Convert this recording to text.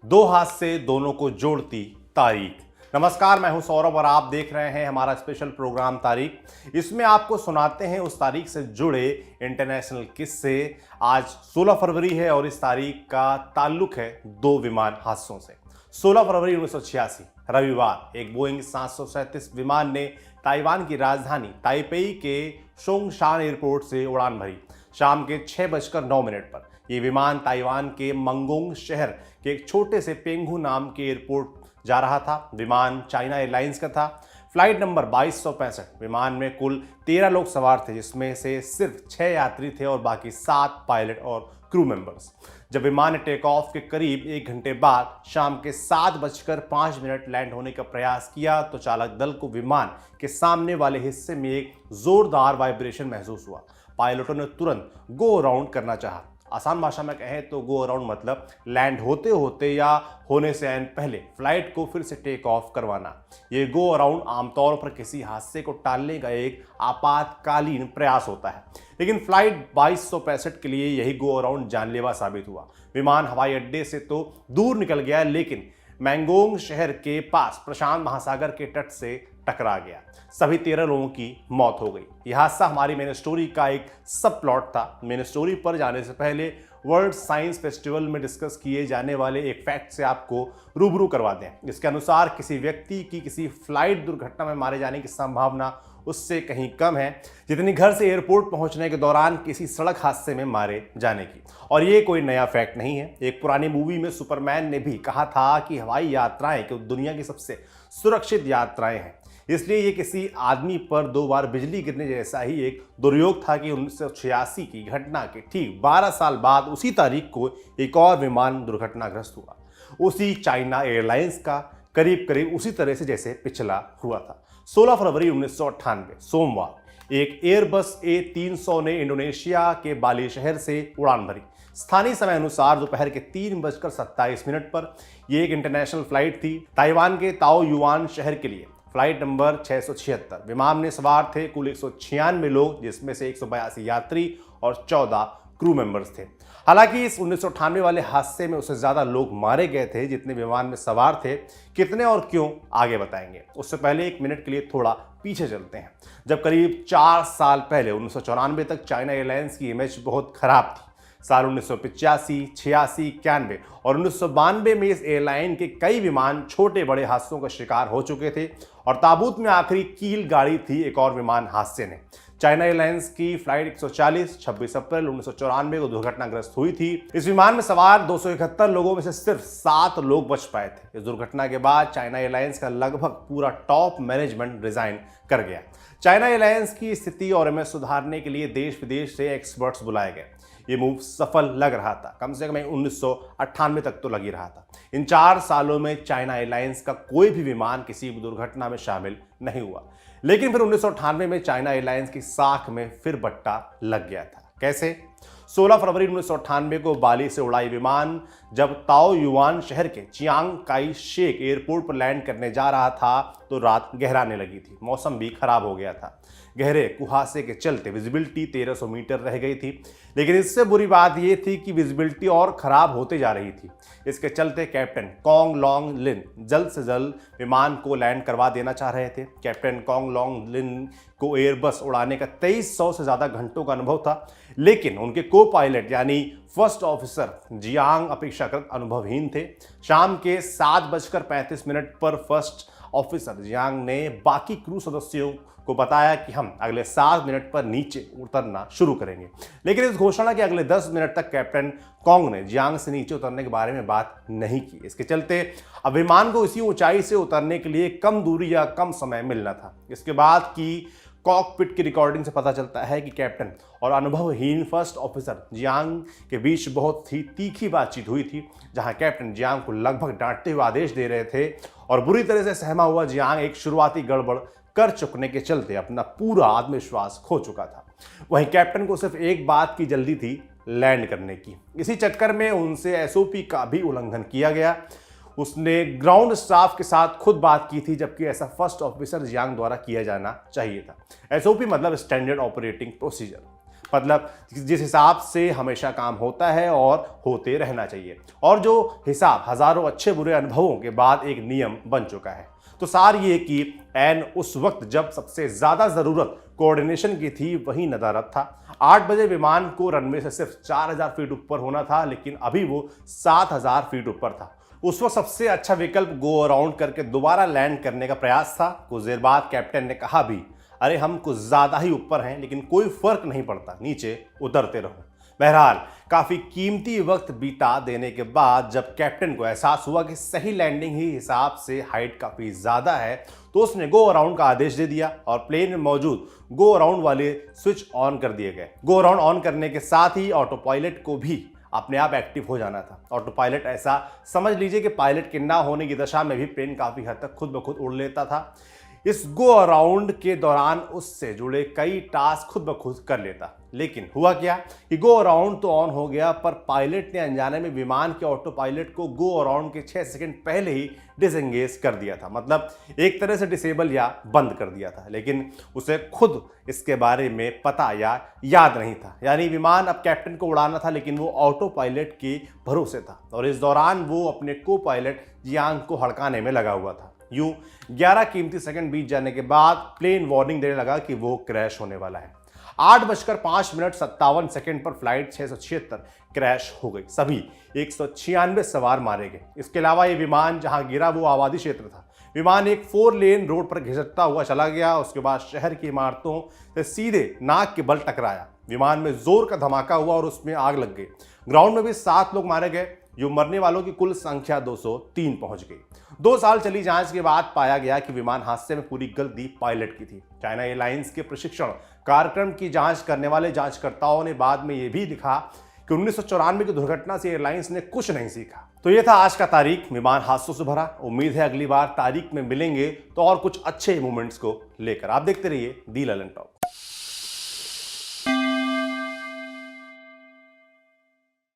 दो हाथ से दोनों को जोड़ती तारीख। नमस्कार, मैं हूं सौरभ और आप देख रहे हैं हमारा स्पेशल प्रोग्राम तारीख। इसमें आपको सुनाते हैं उस तारीख से जुड़े इंटरनेशनल किस्से। आज 16 फरवरी है और इस तारीख का ताल्लुक है दो विमान हादसों से। 16 फरवरी 1986 रविवार एक बोइंग 737 विमान ने ताइवान की राजधानी ताइपेई के शोंगशान एयरपोर्ट से उड़ान भरी। शाम के 6:09 पर यह विमान ताइवान के मंगोंग शहर के एक छोटे से पेंगू नाम के एयरपोर्ट जा रहा था। विमान चाइना एयरलाइंस का था। Flight number 2265। विमान में कुल 13 लोग सवार थे, जिसमें से सिर्फ 6 यात्री थे और बाकी 7 पायलट और क्रू मेंबर्स। जब विमान ने टेक ऑफ के करीब 1 घंटे बाद शाम के 7:05 लैंड होने का प्रयास किया तो चालक दल को विमान के सामने वाले हिस्से में एक जोरदार वाइब्रेशन महसूस हुआ। पायलटों ने तुरंत गो अराउंड करना चाहा। आसान भाषा में कहें तो गो अराउंड मतलब लैंड होते होते या होने से ऐन पहले फ्लाइट को फिर से टेक ऑफ करवाना। ये गो अराउंड आमतौर पर किसी हादसे को टालने का एक आपातकालीन प्रयास होता है, लेकिन फ्लाइट 2265 के लिए यही गो अराउंड जानलेवा साबित हुआ। विमान हवाई अड्डे से तो दूर निकल गया, लेकिन मैंगोंग शहर के पास प्रशांत महासागर के तट से टकरा गया। सभी 13 लोगों की मौत हो गई। यह हादसा हमारी मेन स्टोरी का एक सब प्लॉट था। मेन स्टोरी पर जाने से पहले वर्ल्ड साइंस फेस्टिवल में डिस्कस किए जाने वाले एक फैक्ट से आपको रूबरू करवा दें। इसके अनुसार किसी व्यक्ति की किसी फ्लाइट दुर्घटना में मारे जाने की संभावना उससे कहीं कम है जितनी घर से एयरपोर्ट पहुंचने के दौरान किसी सड़क हादसे में मारे जाने की। और ये कोई नया फैक्ट नहीं है। एक पुरानी मूवी में सुपरमैन ने भी कहा था कि हवाई यात्राएं दुनिया की सबसे सुरक्षित यात्राएं हैं। इसलिए ये किसी आदमी पर 2 बार बिजली गिरने जैसा ही एक दुर्योग था कि 1986 की घटना के ठीक 12 साल बाद उसी तारीख को एक और विमान दुर्घटनाग्रस्त हुआ, उसी चाइना एयरलाइंस का, करीब करीब उसी तरह से जैसे पिछला हुआ था। 16 फरवरी 1998 सोमवार एक एयरबस A300 ने इंडोनेशिया के बाली शहर से उड़ान भरी। स्थानीय समय अनुसार दोपहर के 3:27 पर यह एक इंटरनेशनल फ्लाइट थी ताइवान के ताओ युआन शहर के लिए। Flight number 676। विमान में सवार थे कुल 196 लोग, जिसमें से 182 यात्री और 14 क्रू मेंबर्स थे। हालांकि इस 1998 वाले हादसे में उससे ज्यादा लोग मारे गए थे जितने विमान में सवार थे। कितने और क्यों आगे बताएंगे। उससे पहले 1 मिनट के लिए थोड़ा पीछे चलते हैं। जब करीब 4 साल पहले 1994 तक चाइना एयरलाइंस की इमेज बहुत खराब थी। साल 1985, 86, 91 और 1992 में इस एयरलाइन के कई विमान छोटे बड़े हादसों का शिकार हो चुके थे और ताबूत में आखिरी कील गाड़ी थी एक और विमान हादसे ने। चाइना एयरलाइंस की फ्लाइट 140 26 अप्रैल 1994 को दुर्घटनाग्रस्त हुई थी। इस विमान में सवार 271 लोगों में से सिर्फ 7 लोग बच पाए थे। इस दुर्घटना के बाद चाइना एयरलाइंस का लगभग पूरा टॉप मैनेजमेंट रिजाइन कर गया। चाइना एयरलाइंस की स्थिति और इमेज सुधारने के लिए देश विदेश से एक्सपर्ट्स बुलाए गए। ये मूव सफल लग रहा था, कम से कम 1998 तक तो लग ही रहा था। इन 4 सालों में चाइना एयरलाइंस का कोई भी विमान किसी दुर्घटना में शामिल नहीं हुआ। लेकिन फिर 1998 में चाइना एयरलाइंस की साख में फिर बट्टा लग गया था। कैसे? 16 फरवरी 1998 को बाली से उड़ाई विमान जब ताओ युआन शहर के चियांग काई शेक एयरपोर्ट पर लैंड करने जा रहा था तो रात गहराने लगी थी। मौसम भी खराब हो गया था। गहरे कुहासे के चलते विजिबिलिटी 1300 मीटर रह गई थी। लेकिन इससे बुरी बात यह थी कि विजिबिलिटी और खराब होते जा रही थी। इसके चलते कैप्टन कॉन्ग लॉन्ग लिन जल्द से जल्द विमान को लैंड करवा देना चाह रहे थे। कैप्टन कॉन्ग लॉन्ग लिन को एयरबस उड़ाने का 2300 से ज़्यादा घंटों का अनुभव था, लेकिन उनके को पायलट यानी फर्स्ट ऑफिसर जियांग अपेक्षाकृत अनुभवहीन थे। शाम के 7:35 पर फर्स्ट ऑफिसर जियांग ने बाकी क्रू सदस्यों को बताया कि हम अगले 7 मिनट पर नीचे उतरना शुरू करेंगे। लेकिन इस घोषणा के अगले 10 मिनट तक कैप्टन कॉन्ग ने जियांग से नीचे उतरने के बारे में बात नहीं की। इसके चलते अब विमान को इसी ऊंचाई से उतरने के लिए कम दूरी या कम समय मिलना था। इसके बाद की कॉकपिट की रिकॉर्डिंग से पता चलता है कि कैप्टन और अनुभवहीन फर्स्ट ऑफिसर जियांग के बीच बहुत ही तीखी बातचीत हुई थी, जहां कैप्टन जियांग को लगभग डांटते हुए आदेश दे रहे थे और बुरी तरह से सहमा हुआ जियांग एक शुरुआती गड़बड़ कर चुकने के चलते अपना पूरा आत्मविश्वास खो चुका था। वहीं कैप्टन को सिर्फ एक बात की जल्दी थी, लैंड करने की। इसी चक्कर में उनसे एसओपी का भी उल्लंघन किया गया। उसने ग्राउंड स्टाफ के साथ खुद बात की थी, जबकि ऐसा फर्स्ट ऑफिसर जियांग द्वारा किया जाना चाहिए था। एसओपी मतलब स्टैंडर्ड ऑपरेटिंग प्रोसीजर। मतलब जिस हिसाब से हमेशा काम होता है और होते रहना चाहिए, और जो हिसाब हजारों अच्छे बुरे अनुभवों के बाद एक नियम बन चुका है। तो सार ये कि एन उस वक्त जब सबसे ज्यादा जरूरत कोऑर्डिनेशन की थी वही नदारद था। 8 बजे विमान को रनवे से सिर्फ 4000 फीट ऊपर होना था, लेकिन अभी वो 7000 फीट ऊपर था। उस वक्त सबसे अच्छा विकल्प गो अराउंड करके दोबारा लैंड करने का प्रयास था। कुछ देर बाद कैप्टन ने कहा भी, अरे हम कुछ ज्यादा ही ऊपर हैं, लेकिन कोई फर्क नहीं पड़ता, नीचे उतरते रहो। बहरहाल काफी कीमती वक्त बीता देने के बाद जब कैप्टन को एहसास हुआ कि सही लैंडिंग ही हिसाब से हाइट काफी ज्यादा है, तो उसने गो अराउंड का आदेश दे दिया और प्लेन में मौजूद गो अराउंड वाले स्विच ऑन कर दिए गए। गो अराउंड ऑन करने के साथ ही ऑटो पायलट को भी अपने आप एक्टिव हो जाना था। ऑटो पायलट ऐसा समझ लीजिए कि पायलट के ना होने की दशा में भी प्लेन काफी हद तक खुद ब खुद उड़ लेता था। इस गो अराउंड के दौरान उससे जुड़े कई टास्क खुद ब खुद कर लेता। लेकिन हुआ क्या कि गो अराउंड तो ऑन हो गया, पर पायलट ने अनजाने में विमान के ऑटो पायलट को गो अराउंड के 6 सेकंड पहले ही डिसएंगेज कर दिया था। मतलब एक तरह से डिसेबल या बंद कर दिया था, लेकिन उसे खुद इसके बारे में पता या याद नहीं था। यानी विमान अब कैप्टन को उड़ाना था, लेकिन वो ऑटो पायलट के भरोसे था, और इस दौरान वो अपने को पायलट जियांग को हड़काने में लगा हुआ था। यूं 11 कीमती सेकंड बीत जाने के बाद प्लेन वार्निंग देने लगा कि वो क्रैश होने वाला है। 8:05 पर फ्लाइट 676 क्रैश हो गई। सभी 196 सवार मारे गए। इसके अलावा ये विमान जहां गिरा वो आबादी क्षेत्र था। विमान एक 4 लेन रोड पर घिसटता हुआ चला गया। उसके बाद शहर की इमारतों से सीधे नाक के बल टकराया। विमान में जोर का धमाका हुआ और उसमें आग लग गई। ग्राउंड में भी 7 लोग मारे गए। जो मरने वालों की कुल संख्या 203 पहुंच गई। 2 साल चली जांच के बाद पाया गया कि विमान हादसे में पूरी गलती पायलट की थी। चाइना एयरलाइंस के प्रशिक्षण कार्यक्रम की जांच करने वाले जांचकर्ताओं ने बाद में यह भी दिखा कि 1994 की दुर्घटना से एयरलाइंस ने कुछ नहीं सीखा। तो यह था आज का तारीख, विमान हादसों से भरा। उम्मीद है अगली बार तारीख में मिलेंगे तो और कुछ अच्छे मोमेंट्स को लेकर। आप देखते रहिए दी ललन टॉप।